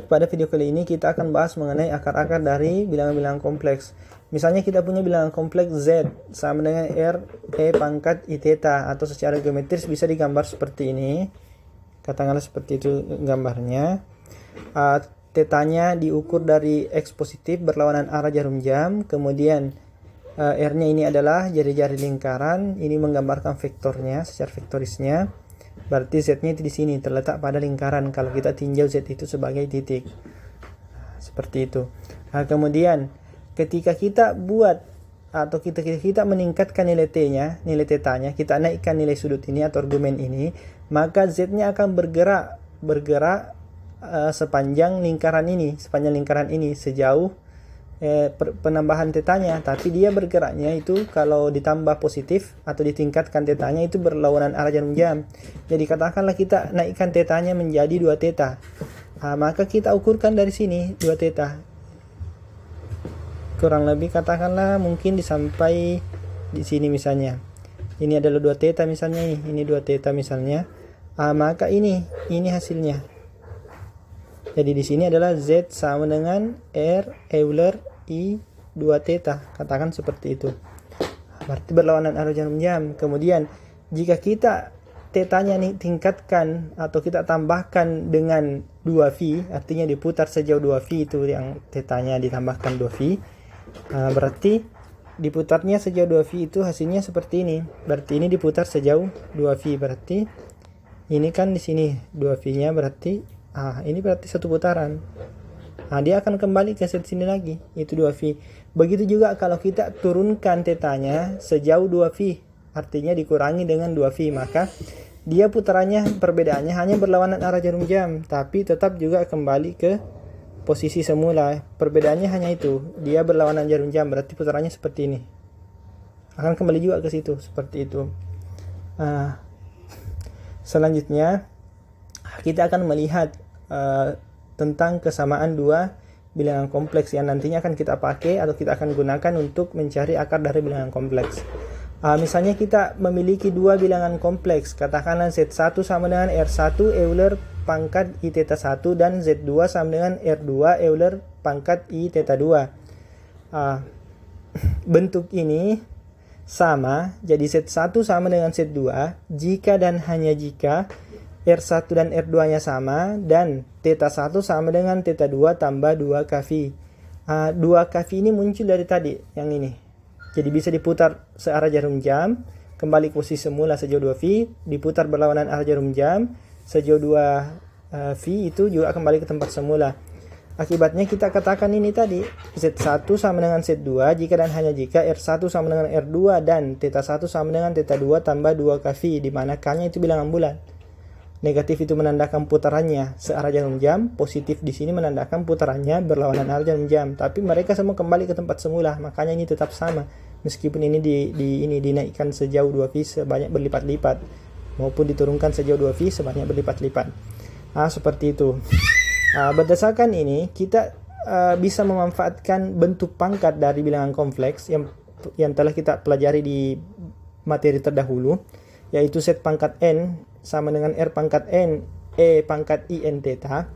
baik, pada video kali ini kita akan bahas mengenai akar-akar dari bilangan-bilangan kompleks. Misalnya kita punya bilangan kompleks Z sama dengan R E pangkat I theta, atau secara geometris bisa digambar seperti ini. Katakanlah seperti itu gambarnya. Tetanya diukur dari X positif berlawanan arah jarum jam. Kemudian R-nya ini adalah jari-jari lingkaran. Ini menggambarkan vektornya secara vektorisnya. Berarti Z-nya itu di sini terletak pada lingkaran kalau kita tinjau Z itu sebagai titik. Seperti itu. Kemudian ketika kita buat atau kita meningkatkan nilai T-nya, nilai θ-nya, kita naikkan nilai sudut ini atau argumen ini, maka Z-nya akan bergerak sepanjang lingkaran ini sejauh penambahan θ-nya, tapi dia bergeraknya itu kalau ditambah positif atau ditingkatkan θ-nya itu berlawanan arah jarum jam. Jadi katakanlah kita naikkan θ-nya menjadi 2θ. Maka kita ukurkan dari sini 2θ. Kurang lebih katakanlah mungkin sampai di sini misalnya. Ini adalah 2θ misalnya, ini 2θ misalnya. Maka ini hasilnya. Jadi di sini adalah Z sama dengan R Euler I 2θ, katakan seperti itu. Berarti berlawanan arah jarum jam. Kemudian jika kita θ-nya tingkatkan atau kita tambahkan dengan 2V, artinya diputar sejauh 2V, itu yang θ-nya ditambahkan 2V. Berarti diputarnya sejauh 2V itu hasilnya seperti ini. Berarti ini diputar sejauh 2V, berarti ini kan di sini 2V-nya, berarti ini berarti satu putaran. Dia akan kembali ke set sini lagi, itu 2V. Begitu juga kalau kita turunkan θ-nya sejauh 2V, artinya dikurangi dengan 2V, maka dia putarannya, perbedaannya hanya berlawanan arah jarum jam, tapi tetap juga kembali ke posisi semula. Perbedaannya hanya itu, dia berlawanan jarum jam, berarti putarannya seperti ini. Akan kembali juga ke situ, seperti itu. Selanjutnya kita akan melihat tentang kesamaan dua bilangan kompleks yang nantinya akan kita pakai atau kita akan gunakan untuk mencari akar dari bilangan kompleks. Misalnya kita memiliki dua bilangan kompleks, katakanlah Z1 sama dengan R1 Euler pangkat I θ 1 dan Z2 sama dengan R2 Euler pangkat I θ 2. Bentuk ini sama, jadi Z1 sama dengan Z2 jika dan hanya jika R1 dan R2 nya sama dan θ1 sama dengan θ2 tambah 2kV. 2kV ini muncul dari tadi yang ini. Jadi bisa diputar searah jarum jam, kembali ke posisi semula sejauh 2V, diputar berlawanan arah jarum jam sejauh 2V, itu juga kembali ke tempat semula. Akibatnya kita katakan ini tadi, Z1 sama dengan Z2 jika dan hanya jika R1 sama dengan R2 dan θ1 sama dengan θ2 tambah 2kV, di mana K-nya itu bilangan bulat. Negatif itu menandakan putarannya searah jarum jam, positif di sini menandakan putarannya berlawanan arah jarum jam. Tapi mereka semua kembali ke tempat semula, makanya ini tetap sama. Meskipun ini dinaikkan sejauh 2V sebanyak berlipat-lipat, maupun diturunkan sejauh 2V sebanyak berlipat-lipat. Seperti itu. Berdasarkan ini kita bisa memanfaatkan bentuk pangkat dari bilangan kompleks yang telah kita pelajari di materi terdahulu, yaitu Z pangkat N sama dengan R pangkat N E pangkat I N θ.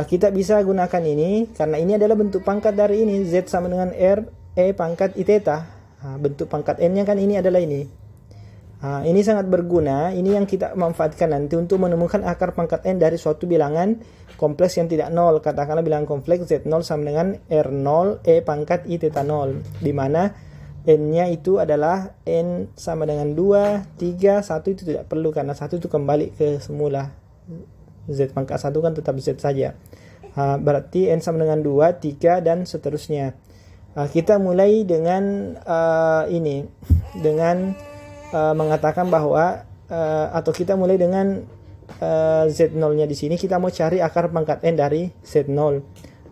Kita bisa gunakan ini karena ini adalah bentuk pangkat dari ini, Z sama dengan R E pangkat I θ. Bentuk pangkat N nya kan ini adalah ini. Ini sangat berguna, ini yang kita manfaatkan nanti untuk menemukan akar pangkat N dari suatu bilangan kompleks yang tidak nol. Katakanlah bilangan kompleks Z0 sama dengan R0 E pangkat I θ 0, di mana N-nya itu adalah N sama dengan 2, 3, 1 itu tidak perlu karena 1 itu kembali ke semula. Z pangkat 1 kan tetap Z saja. Berarti N sama dengan 2, 3, dan seterusnya. Kita mulai dengan mengatakan bahwa atau kita mulai dengan Z0-nya di sini. Kita mau cari akar pangkat N dari Z0.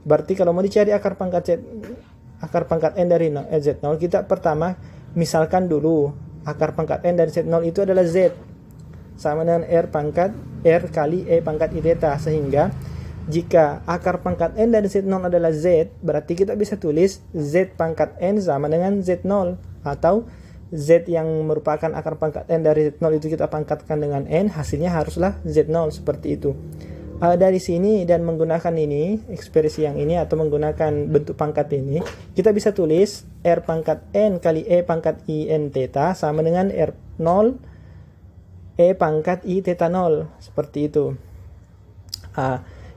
Berarti kalau mau dicari akar pangkat N dari Z0, kita pertama misalkan dulu akar pangkat N dari Z0 itu adalah Z sama dengan R kali E pangkat I θ, sehingga jika akar pangkat N dari Z0 adalah Z, berarti kita bisa tulis Z pangkat N sama dengan Z0, atau Z yang merupakan akar pangkat N dari Z0 itu kita pangkatkan dengan N, hasilnya haruslah Z0, seperti itu. Dari sini dan menggunakan ini, ekspresi yang ini atau menggunakan bentuk pangkat ini, kita bisa tulis R pangkat N kali E pangkat I N theta sama dengan R0 E pangkat I theta 0. Seperti itu.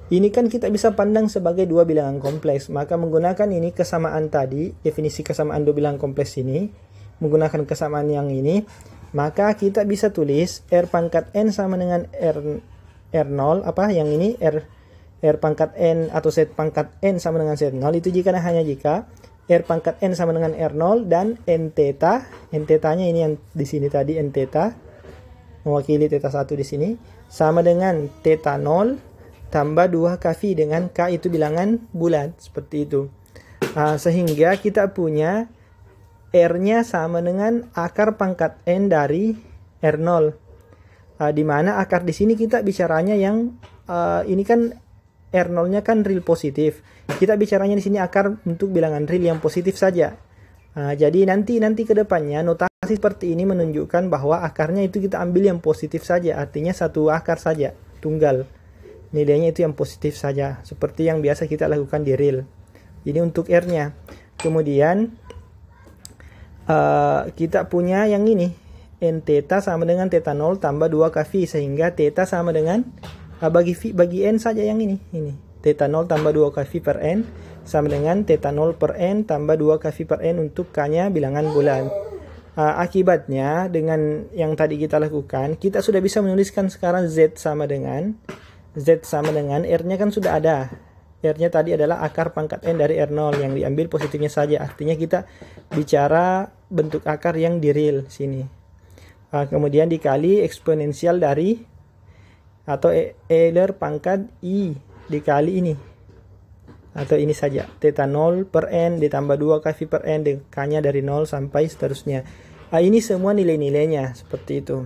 Ini kan kita bisa pandang sebagai dua bilangan kompleks. Maka menggunakan ini kesamaan tadi, definisi kesamaan dua bilangan kompleks ini, menggunakan kesamaan yang ini, maka kita bisa tulis R pangkat N sama dengan R0, yang ini R pangkat N atau Z pangkat N sama dengan Z0, itu jika hanya jika R pangkat N sama dengan R0 dan N tetanya ini yang di sini tadi, N theta mewakili theta 1 di sini, sama dengan theta 0 tambah 2 kV dengan K itu bilangan bulat, seperti itu. Sehingga kita punya R-nya sama dengan akar pangkat N dari R0. Di mana akar di sini kita bicaranya yang ini kan R0-nya kan real positif. Kita bicaranya di sini akar untuk bilangan real yang positif saja. Jadi nanti ke depannya notasi seperti ini menunjukkan bahwa akarnya itu kita ambil yang positif saja, artinya satu akar saja, tunggal. Nilainya itu yang positif saja, seperti yang biasa kita lakukan di real. Ini untuk R-nya. Kemudian kita punya yang ini, N theta sama dengan theta 0 tambah 2 kV, sehingga theta sama dengan bagi N saja yang ini theta 0 tambah 2 kV per N sama dengan theta 0 per N tambah 2 kV per N untuk K-nya bilangan bulat. Akibatnya dengan yang tadi kita lakukan, kita sudah bisa menuliskan sekarang Z sama dengan R-nya kan sudah ada. R-nya tadi adalah akar pangkat N dari R0 yang diambil positifnya saja, artinya kita bicara bentuk akar yang di real sini. Kemudian dikali eksponensial dari atau Euler pangkat I dikali ini atau ini saja, theta 0 per N ditambah 2 kV per N, K-nya dari 0 sampai seterusnya. Ini semua nilai-nilainya seperti itu.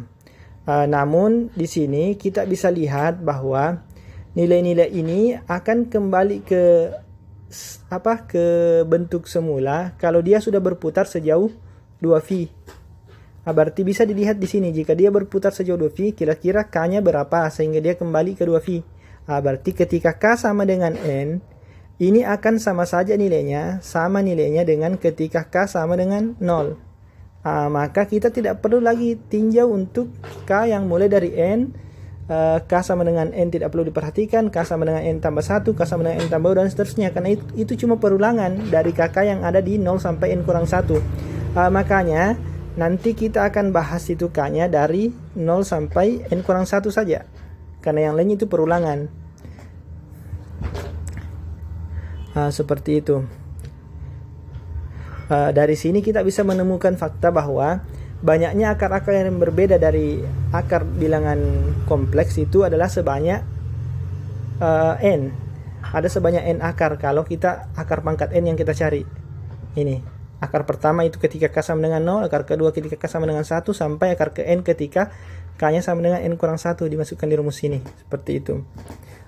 Namun di sini kita bisa lihat bahwa nilai-nilai ini akan kembali ke bentuk semula kalau dia sudah berputar sejauh 2V. Berarti bisa dilihat di sini, jika dia berputar sejauh 2V, kira-kira K-nya berapa sehingga dia kembali ke 2V. Berarti ketika K sama dengan N, ini akan sama saja nilainya, sama nilainya dengan ketika K sama dengan 0. Maka kita tidak perlu lagi tinjau untuk K yang mulai dari N, K sama dengan N tidak perlu diperhatikan, K sama dengan N tambah 1, K sama dengan N tambah 2, dan seterusnya. Karena itu cuma perulangan dari KK yang ada di 0 sampai N kurang 1. Makanya nanti kita akan bahas itu K-nya dari 0 sampai N kurang 1 saja. Karena yang lain itu perulangan. Seperti itu. Dari sini kita bisa menemukan fakta bahwa banyaknya akar-akar yang berbeda dari akar bilangan kompleks itu adalah sebanyak N. Ada sebanyak N akar kalau kita akar pangkat N yang kita cari. Ini. Akar pertama itu ketika K sama dengan 0, akar kedua ketika K sama dengan 1, sampai akar ke N ketika K-nya sama dengan N kurang 1, dimasukkan di rumus ini. Seperti itu.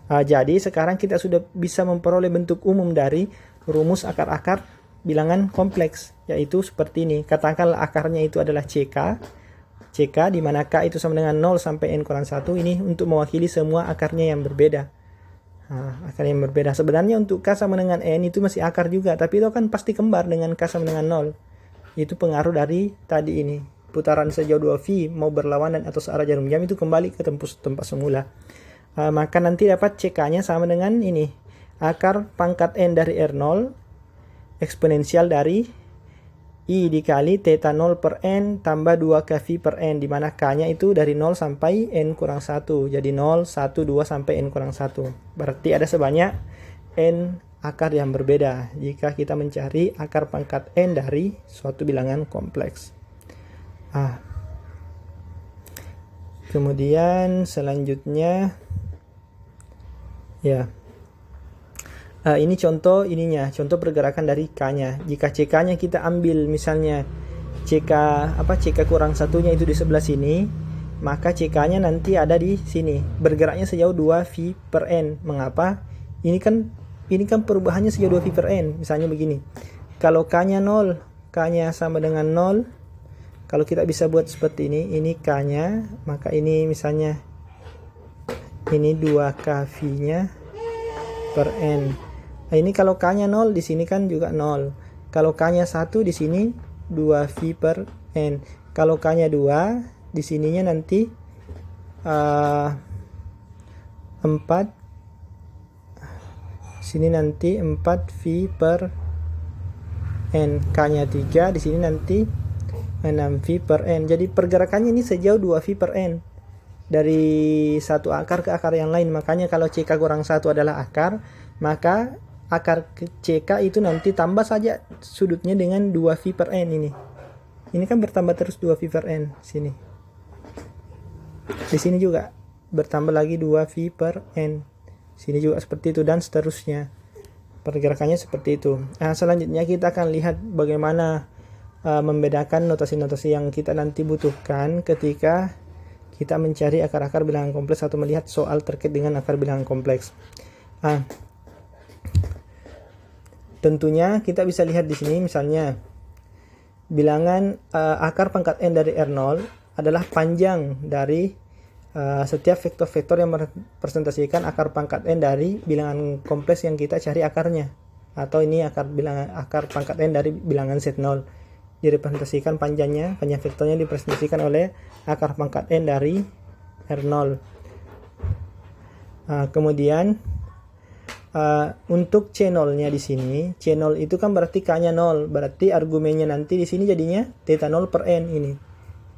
Jadi sekarang kita sudah bisa memperoleh bentuk umum dari rumus akar-akar bilangan kompleks, yaitu seperti ini. Katakanlah akarnya itu adalah CK, di mana K itu sama dengan 0 sampai N kurang 1, ini untuk mewakili semua akarnya yang berbeda. Akar yang berbeda. Sebenarnya untuk K sama dengan N itu masih akar juga, tapi itu kan pasti kembar dengan K sama dengan 0. Itu pengaruh dari tadi ini. Putaran sejauh 2V mau berlawanan atau searah jarum jam itu kembali ke tempat semula. Maka nanti dapat CK-nya sama dengan ini. Akar pangkat N dari R0 eksponensial dari I dikali theta 0 per N tambah 2 kV per N, dimana K-nya itu dari 0 sampai N kurang 1. Jadi 0, 1, 2 sampai N kurang 1. Berarti ada sebanyak N akar yang berbeda jika kita mencari akar pangkat N dari suatu bilangan kompleks. Kemudian selanjutnya ya. Ini contoh contoh pergerakan dari K-nya. Jika CK-nya kita ambil misalnya CK kurang satunya itu di sebelah sini, maka CK-nya nanti ada di sini. Bergeraknya sejauh 2V per N. Mengapa? Ini kan perubahannya sejauh 2V per N. Misalnya begini. Kalau K-nya 0, K-nya sama dengan 0. Kalau kita bisa buat seperti ini K-nya, maka ini misalnya ini 2K V-nya per N. Nah, ini kalau K-nya 0, di sini kan juga 0. Kalau K-nya 1, di sini 2V per N. Kalau K-nya 2, di sininya nanti 4. Sini nanti 4V per N. K-nya 3, di sini nanti 6V per N. Jadi pergerakannya ini sejauh 2V per N dari satu akar ke akar yang lain. Makanya kalau CK kurang 1 adalah akar, maka akar CK itu nanti tambah saja sudutnya dengan 2V per N ini. Ini kan bertambah terus 2V per N sini. Di sini juga bertambah lagi 2V per N. Sini juga seperti itu dan seterusnya. Pergerakannya seperti itu. Nah, selanjutnya kita akan lihat bagaimana membedakan notasi-notasi yang kita nanti butuhkan ketika kita mencari akar-akar bilangan kompleks atau melihat soal terkait dengan akar bilangan kompleks. Tentunya kita bisa lihat di sini misalnya bilangan akar pangkat N dari R0 adalah panjang dari setiap vektor-vektor yang merepresentasikan akar pangkat N dari bilangan kompleks yang kita cari akarnya. Atau ini akar pangkat N dari bilangan Z0. Direpresentasikan panjang vektornya direpresentasikan oleh akar pangkat N dari R0. Kemudian untuk C0-nya di sini, C0 itu kan berarti K-nya 0, berarti argumennya nanti di sini jadinya theta 0 per N ini.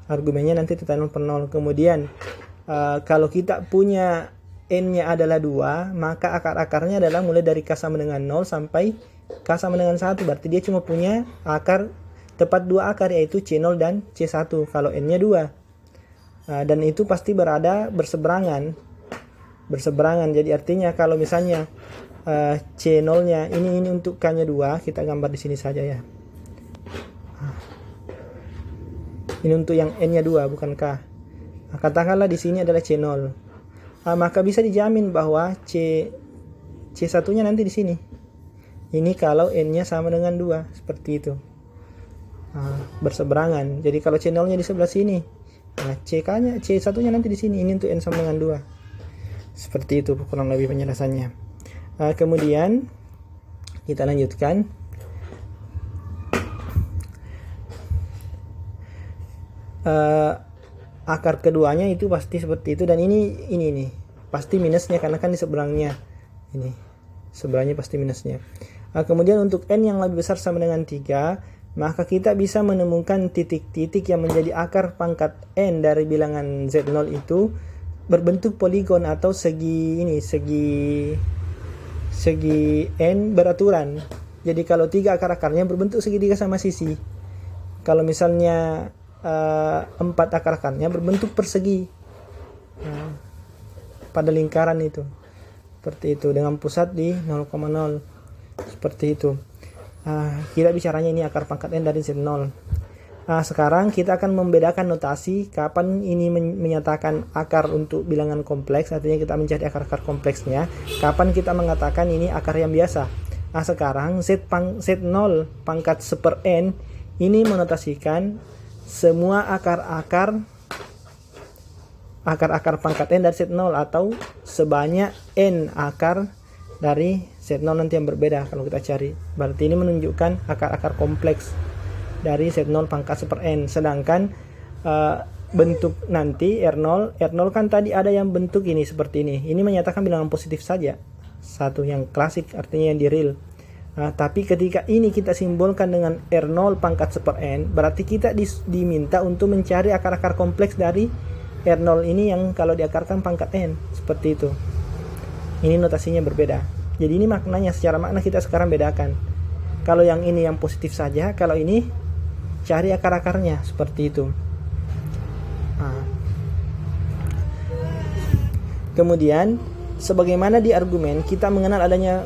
Argumennya nanti theta 0 per 0. Kemudian kalau kita punya N-nya adalah 2, maka akar-akarnya adalah mulai dari K sama dengan 0 sampai K sama dengan 1. Berarti dia cuma punya akar tepat 2 akar, yaitu C0 dan C1 kalau N-nya 2. Dan itu pasti berseberangan. Jadi artinya kalau misalnya C0-nya ini untuk K-nya 2, kita gambar di sini saja ya. Ini untuk yang N-nya 2 bukan K. Katakanlah di sini adalah C0. Maka bisa dijamin bahwa C1-nya nanti di sini. Ini kalau N-nya sama dengan 2, seperti itu. Berseberangan. Jadi kalau C0-nya di sebelah sini, C1-nya nanti di sini. Ini untuk N sama dengan 2. Seperti itu kurang lebih penjelasannya. Kemudian kita lanjutkan. Akar keduanya itu pasti seperti itu, dan ini pasti minusnya karena kan di seberangnya. Ini seberangnya pasti minusnya. Kemudian untuk N yang lebih besar sama dengan 3, maka kita bisa menemukan titik-titik yang menjadi akar pangkat N dari bilangan Z0 itu berbentuk poligon atau segi N beraturan. Jadi kalau 3 akar-akarnya berbentuk segitiga sama sisi. Kalau misalnya 4 akar-akarnya berbentuk persegi pada lingkaran itu. Seperti itu dengan pusat di 0,0. Seperti itu. Kita bicaranya ini akar pangkat N dari Z0. Sekarang kita akan membedakan notasi kapan ini menyatakan akar untuk bilangan kompleks, artinya kita mencari akar-akar kompleksnya. Kapan kita mengatakan ini akar yang biasa. Sekarang Z0 pangkat seper N ini menotasikan semua akar-akar pangkat N dari Z0 atau sebanyak N akar dari Z0 nanti yang berbeda kalau kita cari. Berarti ini menunjukkan akar-akar kompleks dari Z0 pangkat seper N. Sedangkan bentuk nanti R0 kan tadi ada yang bentuk ini seperti ini. Ini menyatakan bilangan positif saja. Satu yang klasik artinya yang di real. Tapi ketika ini kita simbolkan dengan R0 pangkat seper N, berarti kita diminta untuk mencari akar-akar kompleks dari R0 ini yang kalau diakarkan pangkat N. Seperti itu. Ini notasinya berbeda. Jadi ini maknanya, secara makna kita sekarang bedakan. Kalau yang ini yang positif saja, kalau ini cari akar-akarnya, seperti itu. Kemudian, sebagaimana di argumen, kita mengenal adanya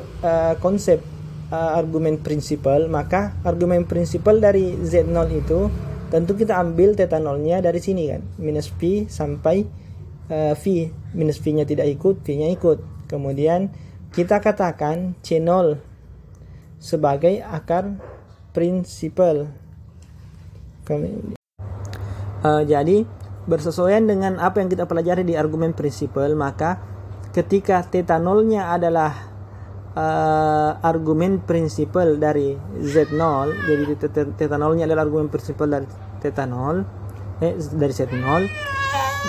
konsep argumen prinsipal, maka argumen prinsipal dari Z0 itu, tentu kita ambil theta 0-nya dari sini kan, minus V sampai V. Minus V-nya tidak ikut, V-nya ikut. Kemudian kita katakan C0 sebagai akar prinsipal. Jadi bersesuaian dengan apa yang kita pelajari di argumen prinsipal, maka ketika theta nolnya adalah argumen prinsipal dari Z0, jadi theta nolnya adalah argumen prinsipal dari theta nol, dari Z0,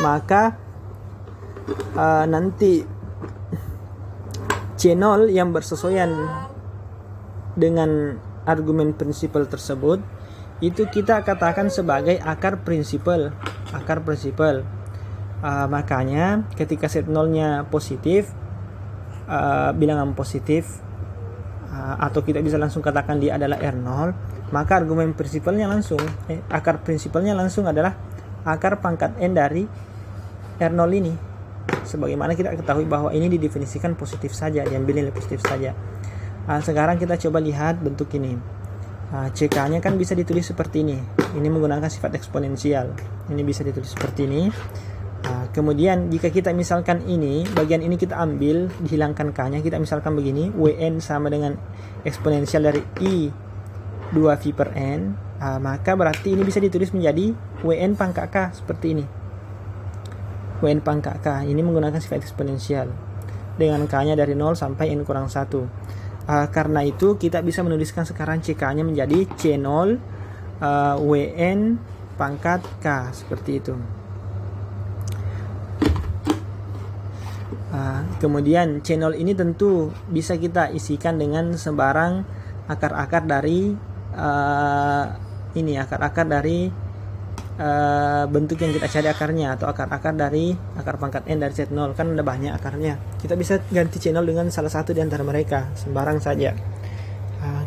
maka nanti C0 yang bersesuaian dengan argumen prinsipal tersebut itu kita katakan sebagai akar prinsipal. Makanya ketika Z0 nya positif, bilangan positif, atau kita bisa langsung katakan dia adalah R0, maka argumen prinsipalnya langsung akar prinsipalnya langsung adalah akar pangkat N dari R0 ini. Sebagaimana kita ketahui bahwa ini didefinisikan positif saja, diambil nilai positif saja. Sekarang kita coba lihat bentuk ini. CK-nya kan bisa ditulis seperti ini. Ini menggunakan sifat eksponensial. Ini bisa ditulis seperti ini. Kemudian jika kita misalkan ini, bagian ini kita ambil, dihilangkan K-nya, kita misalkan begini, WN sama dengan eksponensial dari I 2V per N, maka berarti ini bisa ditulis menjadi WN pangkat K seperti ini. WN pangkat K ini menggunakan sifat eksponensial dengan K-nya dari 0 sampai N kurang 1. Karena itu kita bisa menuliskan sekarang CK-nya menjadi C0 WN pangkat K seperti itu. Kemudian C0 ini tentu bisa kita isikan dengan sembarang akar-akar dari bentuk yang kita cari akarnya, atau akar-akar dari akar pangkat N dari Z0, kan ada banyak akarnya. Kita bisa ganti C0 dengan salah satu di antara mereka, sembarang saja.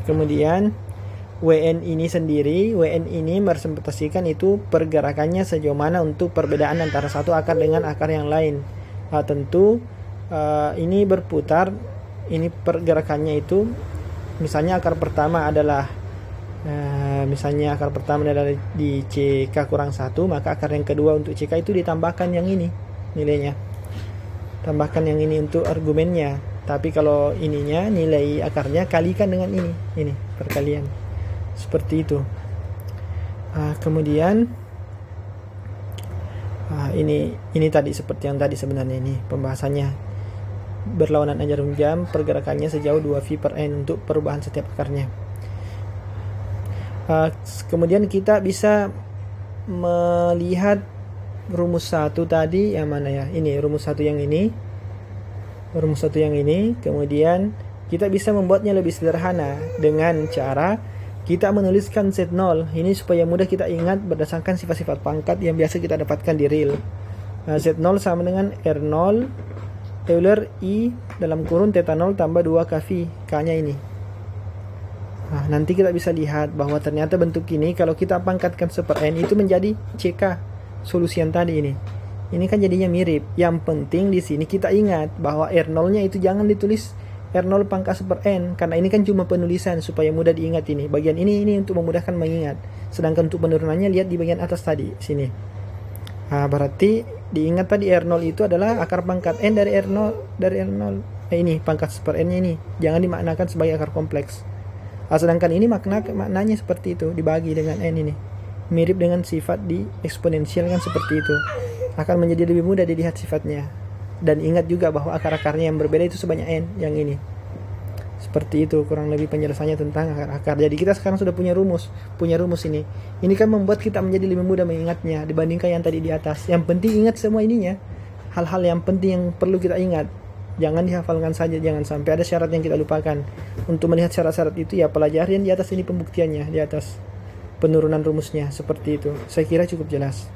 Kemudian WN ini sendiri, WN ini merepresentasikan itu pergerakannya sejauh mana untuk perbedaan antara satu akar dengan akar yang lain. Tentu ini berputar, ini pergerakannya itu, misalnya akar pertama adalah di CK kurang 1, maka akar yang kedua untuk CK itu ditambahkan yang ini nilainya, tambahkan yang ini untuk argumennya. Tapi kalau ininya, nilai akarnya kalikan dengan ini perkalian seperti itu. Kemudian ini tadi seperti yang tadi, sebenarnya ini pembahasannya berlawanan jarum jam, pergerakannya sejauh 2V per N untuk perubahan setiap akarnya. Kemudian kita bisa melihat rumus 1 tadi yang mana ya? Ini rumus 1 yang ini. Rumus 1 yang ini. Kemudian kita bisa membuatnya lebih sederhana dengan cara kita menuliskan Z0 ini supaya mudah kita ingat berdasarkan sifat-sifat pangkat yang biasa kita dapatkan di real. Z0 sama dengan R0 Euler I dalam kurun theta 0 tambah 2kV, K-nya ini. Nanti kita bisa lihat bahwa ternyata bentuk ini kalau kita pangkatkan seper N itu menjadi CK, solusi yang tadi ini. Ini kan jadinya mirip. Yang penting di sini kita ingat bahwa R0-nya itu jangan ditulis R0 pangkat seper N, karena ini kan cuma penulisan supaya mudah diingat ini. Bagian ini untuk memudahkan mengingat. Sedangkan untuk penurunannya lihat di bagian atas tadi sini. Berarti diingat tadi R0 itu adalah akar pangkat N dari R0 ini pangkat seper N-nya ini. Jangan dimaknakan sebagai akar kompleks. Sedangkan ini maknanya seperti itu, dibagi dengan N ini. Mirip dengan sifat di eksponensial kan seperti itu. Akan menjadi lebih mudah dilihat sifatnya. Dan ingat juga bahwa akar-akarnya yang berbeda itu sebanyak N yang ini. Seperti itu kurang lebih penjelasannya tentang akar-akar. Jadi kita sekarang sudah punya rumus ini. Ini kan membuat kita menjadi lebih mudah mengingatnya dibandingkan yang tadi di atas. Yang penting ingat semua ininya. Hal-hal yang penting yang perlu kita ingat. Jangan dihafalkan saja, jangan sampai ada syarat yang kita lupakan. Untuk melihat syarat-syarat itu ya pelajari yang di atas ini pembuktiannya, di atas penurunan rumusnya seperti itu. Saya kira cukup jelas.